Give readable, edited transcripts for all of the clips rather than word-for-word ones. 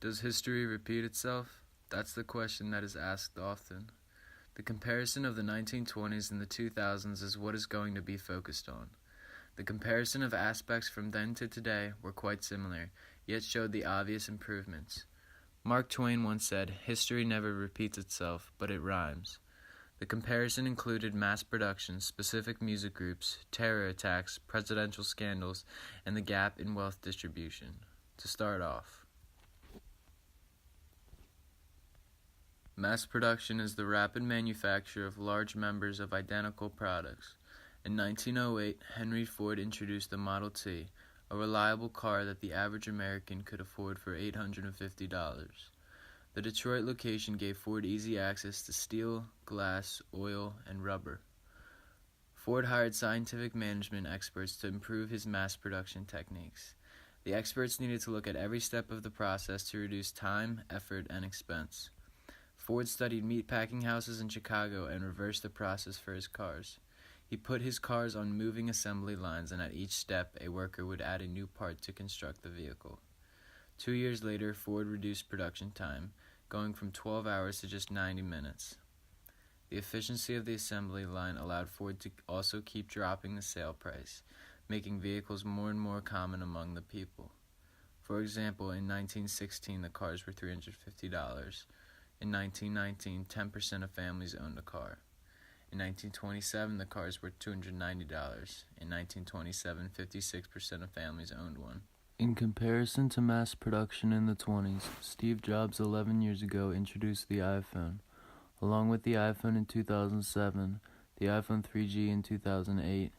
Does history repeat itself? That's the question that is asked often. The comparison of the 1920s and the 2000s is what is going to be focused on. The comparison of aspects from then to today were quite similar, yet showed the obvious improvements. Mark Twain once said, "History never repeats itself, but it rhymes." The comparison included mass production, specific music groups, terror attacks, presidential scandals, and the gap in wealth distribution. To start off, mass production is the rapid manufacture of large numbers of identical products. In 1908, Henry Ford introduced the Model T, a reliable car that the average American could afford for $850. The Detroit location gave Ford easy access to steel, glass, oil, and rubber. Ford hired scientific management experts to improve his mass production techniques. The experts needed to look at every step of the process to reduce time, effort, and expense. Ford studied meatpacking houses in Chicago and reversed the process for his cars. He put his cars on moving assembly lines, and at each step, a worker would add a new part to construct the vehicle. 2 years later, Ford reduced production time, going from 12 hours to just 90 minutes. The efficiency of the assembly line allowed Ford to also keep dropping the sale price, making vehicles more and more common among the people. For example, in 1916, the cars were $350. In 1919, 10% of families owned a car. In 1927, the cars were $290. In 1927, 56% of families owned one. In comparison to mass production in the 20s, Steve Jobs 11 years ago introduced the iPhone. Along with the iPhone in 2007, the iPhone 3G in 2008,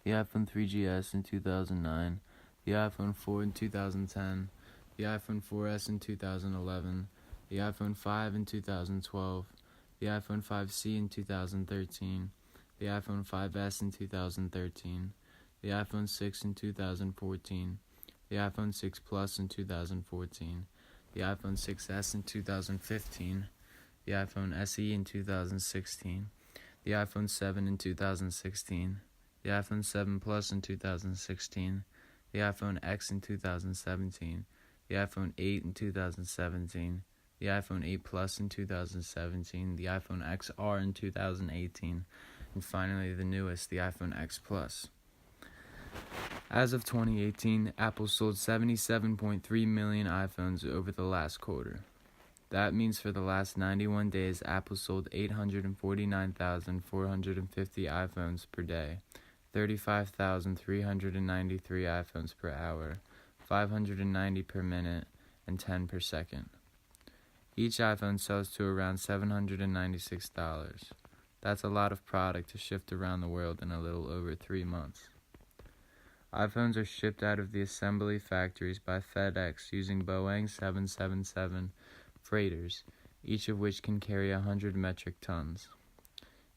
the iPhone 3GS in 2009, the iPhone 4 in 2010, the iPhone 4S in 2011, the iPhone 5 in 2012, the iPhone 5C in 2013, the iPhone 5S in 2013, the iPhone 6 in 2014, the iPhone 6 Plus in 2014, the iPhone 6S in 2015, the iPhone SE in 2016, the iPhone 7 in 2016, the iPhone 7 Plus in 2016, the iPhone X in 2017, the iPhone 8 in 2017, the iPhone 8 Plus in 2017, the iPhone XR in 2018, and finally the newest, the iPhone X Plus. As of 2018, Apple sold 77.3 million iPhones over the last quarter. That means for the last 91 days, Apple sold 849,450 iPhones per day, 35,393 iPhones per hour, 590 per minute, and 10 per second. Each iPhone sells to around $796. That's a lot of product to shift around the world in a little over 3 months. iPhones are shipped out of the assembly factories by FedEx using Boeing 777 freighters, each of which can carry 100 metric tons.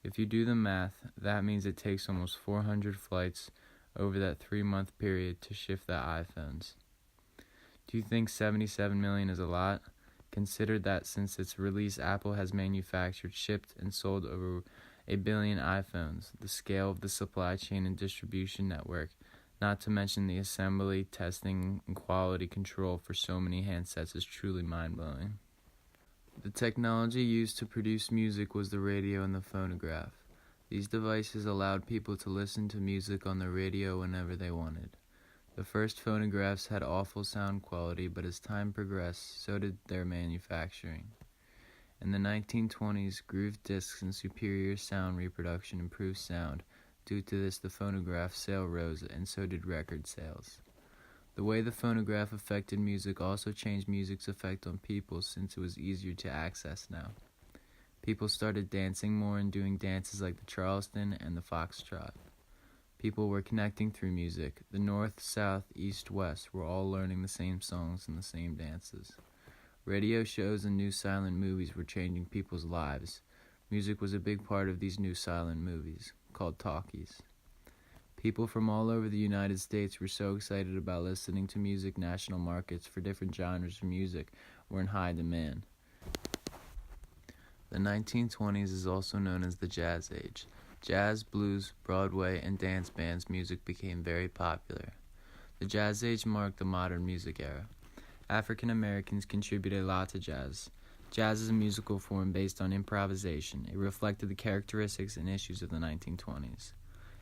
If you do the math, that means it takes almost 400 flights over that 3-month period to ship the iPhones. Do you think 77 million is a lot? Consider that since its release, Apple has manufactured, shipped, and sold over 1 billion iPhones. The scale of the supply chain and distribution network, not to mention the assembly, testing, and quality control for so many handsets, is truly mind-blowing. The technology used to produce music was the radio and the phonograph. These devices allowed people to listen to music on the radio whenever they wanted. The first phonographs had awful sound quality, but as time progressed, so did their manufacturing. In the 1920s, grooved discs and superior sound reproduction improved sound. Due to this, the phonograph sale rose, and so did record sales. The way the phonograph affected music also changed music's effect on people, since it was easier to access now. People started dancing more and doing dances like the Charleston and the Foxtrot. People were connecting through music. The North, South, East, West were all learning the same songs and the same dances. Radio shows and new silent movies were changing people's lives. Music was a big part of these new silent movies, called talkies. People from all over the United States were so excited about listening to music. National markets for different genres of music were in high demand. The 1920s is also known as the Jazz Age. Jazz, blues, Broadway, and dance bands music became very popular. The Jazz Age marked the modern music era. African Americans contributed a lot to jazz. Jazz is a musical form based on improvisation. It reflected the characteristics and issues of the 1920s.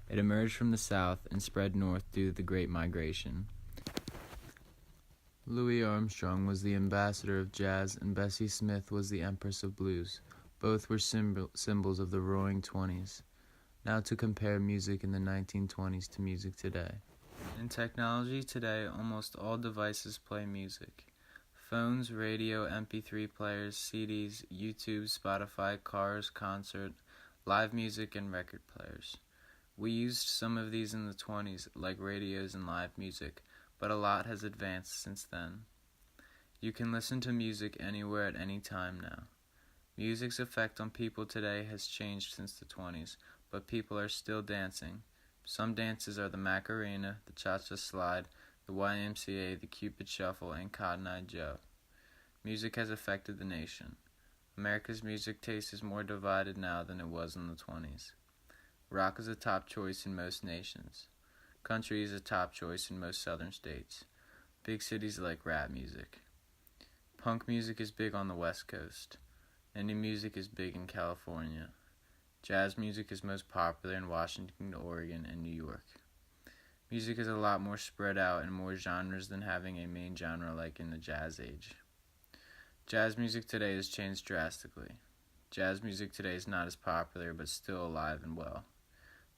It emerged from the South and spread north due to the Great Migration. Louis Armstrong was the ambassador of jazz, and Bessie Smith was the empress of blues. Both were symbols of the Roaring Twenties. Now to compare music in the 1920s to music today. In technology today, almost all devices play music. Phones, radio, MP3 players, CDs, YouTube, Spotify, cars, concert, live music, and record players. We used some of these in the 20s, like radios and live music, but a lot has advanced since then. You can listen to music anywhere at any time now. Music's effect on people today has changed since the 20s, but people are still dancing. Some dances are the Macarena, the Cha-Cha Slide, the YMCA, the Cupid Shuffle, and Cotton Eye Joe. Music has affected the nation. America's music taste is more divided now than it was in the 20s. Rock is a top choice in most nations. Country is a top choice in most southern states. Big cities like rap music. Punk music is big on the West Coast. Indie music is big in California. Jazz music is most popular in Washington, Oregon, and New York. Music is a lot more spread out in more genres than having a main genre like in the jazz age. Jazz music today has changed drastically. Jazz music today is not as popular, but still alive and well.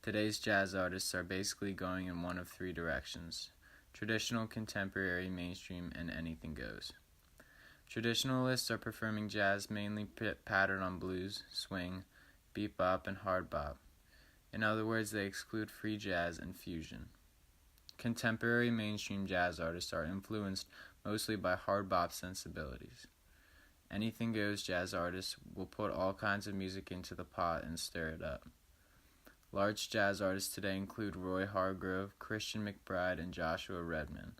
Today's jazz artists are basically going in one of three directions: traditional, contemporary, mainstream, and anything goes. Traditionalists are performing jazz mainly patterned on blues, swing, bebop, and hard bop. In other words, they exclude free jazz and fusion. Contemporary mainstream jazz artists are influenced mostly by hard bop sensibilities. Anything goes jazz artists will put all kinds of music into the pot and stir it up. Large jazz artists today include Roy Hargrove, Christian McBride, and Joshua Redman.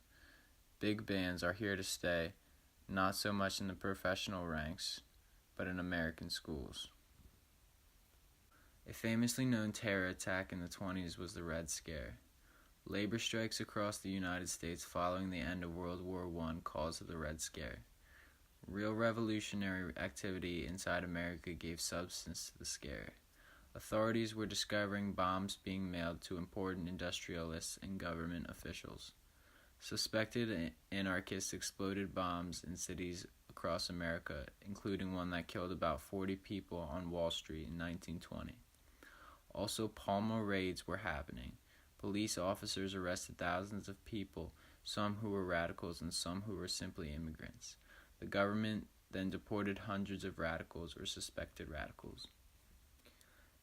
Big bands are here to stay, not so much in the professional ranks, but in American schools. A famously known terror attack in the 20s was the Red Scare. Labor strikes across the United States following the end of World War I caused the Red Scare. Real revolutionary activity inside America gave substance to the scare. Authorities were discovering bombs being mailed to important industrialists and government officials. Suspected anarchists exploded bombs in cities across America, including one that killed about 40 people on Wall Street in 1920. Also, Palmer raids were happening. Police officers arrested thousands of people, some who were radicals and some who were simply immigrants. The government then deported hundreds of radicals or suspected radicals.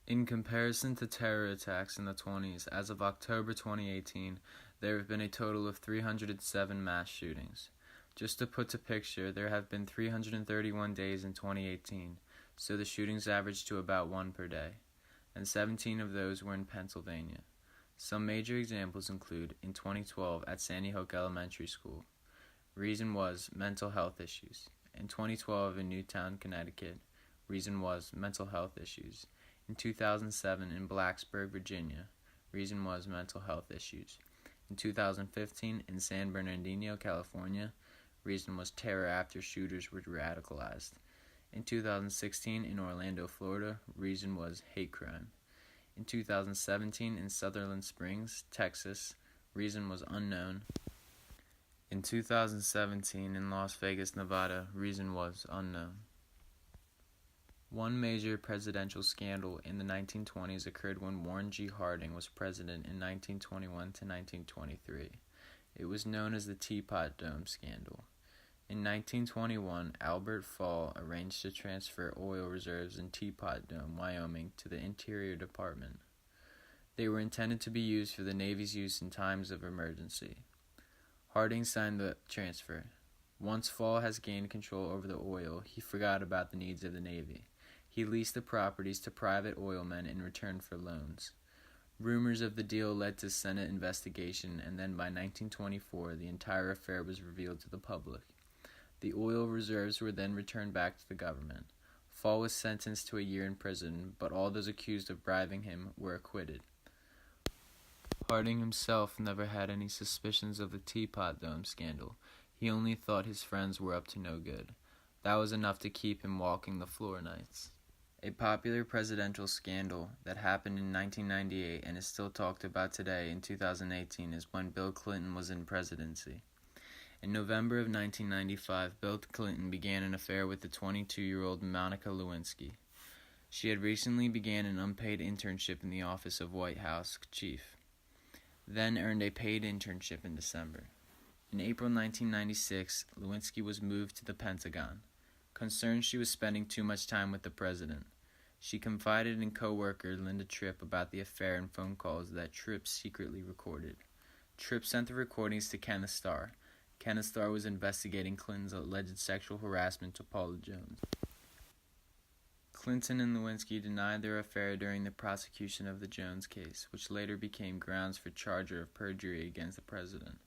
In comparison to terror attacks in the 20s, as of October 2018, there have been a total of 307 mass shootings. Just to put to picture, there have been 331 days in 2018, so the shootings averaged to about one per day, and 17 of those were in Pennsylvania. Some major examples include, in 2012 at Sandy Hook Elementary School, reason was mental health issues. In 2012 in Newtown, Connecticut, reason was mental health issues. In 2007 in Blacksburg, Virginia, reason was mental health issues. In 2015 in San Bernardino, California, reason was terror after shooters were radicalized. In 2016 in Orlando, Florida, reason was hate crime. In 2017 in Sutherland Springs, Texas, reason was unknown. In 2017 in Las Vegas, Nevada, reason was unknown. One major presidential scandal in the 1920s occurred when Warren G. Harding was president in 1921 to 1923. It was known as the Teapot Dome Scandal. In 1921, Albert Fall arranged to transfer oil reserves in Teapot Dome, Wyoming, to the Interior Department. They were intended to be used for the Navy's use in times of emergency. Harding signed the transfer. Once Fall has gained control over the oil, he forgot about the needs of the Navy. He leased the properties to private oilmen in return for loans. Rumors of the deal led to Senate investigation, and then by 1924, the entire affair was revealed to the public. The oil reserves were then returned back to the government. Fall was sentenced to a year in prison, but all those accused of bribing him were acquitted. Harding himself never had any suspicions of the Teapot Dome scandal. He only thought his friends were up to no good. That was enough to keep him walking the floor nights. A popular presidential scandal that happened in 1998 and is still talked about today in 2018 is when Bill Clinton was in presidency. In November of 1995, Bill Clinton began an affair with the 22-year-old Monica Lewinsky. She had recently began an unpaid internship in the office of White House chief, then earned a paid internship in December. In April 1996, Lewinsky was moved to the Pentagon. Concerned she was spending too much time with the president, she confided in co-worker Linda Tripp about the affair in phone calls that Tripp secretly recorded. Tripp sent the recordings to Kenneth Starr. Kenneth Starr was investigating Clinton's alleged sexual harassment to Paula Jones. Clinton and Lewinsky denied their affair during the prosecution of the Jones case, which later became grounds for charge of perjury against the president.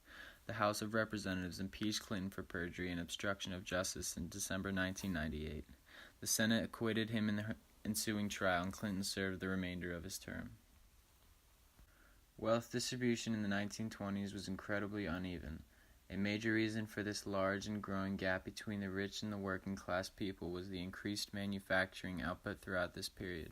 The House of Representatives impeached Clinton for perjury and obstruction of justice in December 1998. The Senate acquitted him in the ensuing trial, and Clinton served the remainder of his term. Wealth distribution in the 1920s was incredibly uneven. A major reason for this large and growing gap between the rich and the working class people was the increased manufacturing output throughout this period.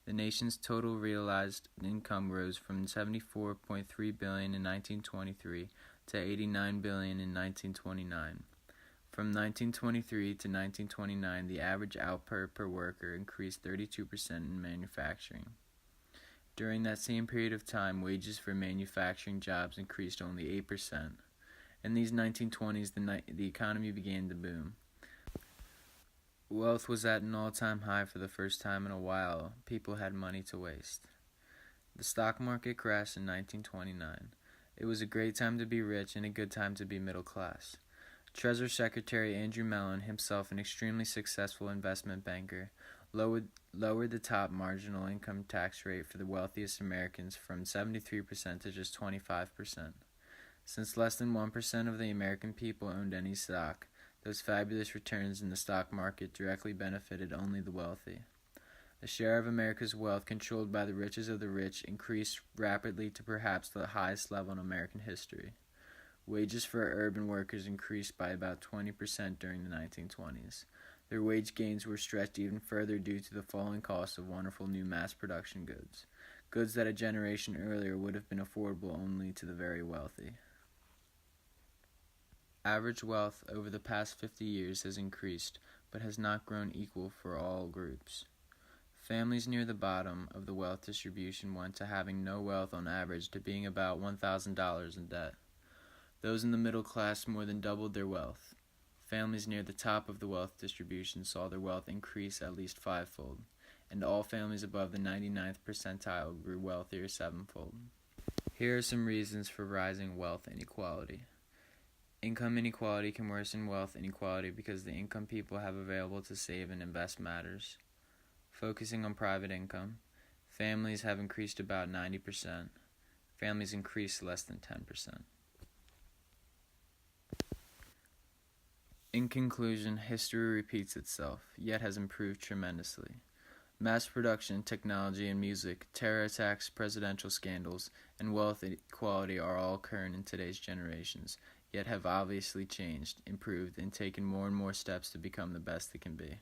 The nation's total realized income rose from $74.3 billion in 1923 to $89 billion in 1929. From 1923 to 1929, the average output per worker increased 32% in manufacturing. During that same period of time, wages for manufacturing jobs increased only 8%. In these 1920s, the economy began to boom. Wealth was at an all-time high for the first time in a while. People had money to waste. The stock market crashed in 1929. It was a great time to be rich and a good time to be middle class. Treasury Secretary Andrew Mellon, himself an extremely successful investment banker, lowered the top marginal income tax rate for the wealthiest Americans from 73% to just 25%. Since less than 1% of the American people owned any stock, those fabulous returns in the stock market directly benefited only the wealthy. The share of America's wealth controlled by the richest of the rich increased rapidly to perhaps the highest level in American history. Wages for urban workers increased by about 20% during the 1920s. Their wage gains were stretched even further due to the falling cost of wonderful new mass production goods that a generation earlier would have been affordable only to the very wealthy. Average wealth over the past 50 years has increased, but has not grown equal for all groups. Families near the bottom of the wealth distribution went to having no wealth on average to being about $1,000 in debt. Those in the middle class more than doubled their wealth. Families near the top of the wealth distribution saw their wealth increase at least fivefold, and all families above the 99th percentile grew wealthier sevenfold. Here are some reasons for rising wealth inequality. Income inequality can worsen wealth inequality because the income people have available to save and invest matters. Focusing on private income, families have increased about 90%. Families increased less than 10%. In conclusion, history repeats itself, yet has improved tremendously. Mass production, technology, and music, terror attacks, presidential scandals, and wealth inequality are all current in today's generations, yet have obviously changed, improved, and taken more and more steps to become the best it can be.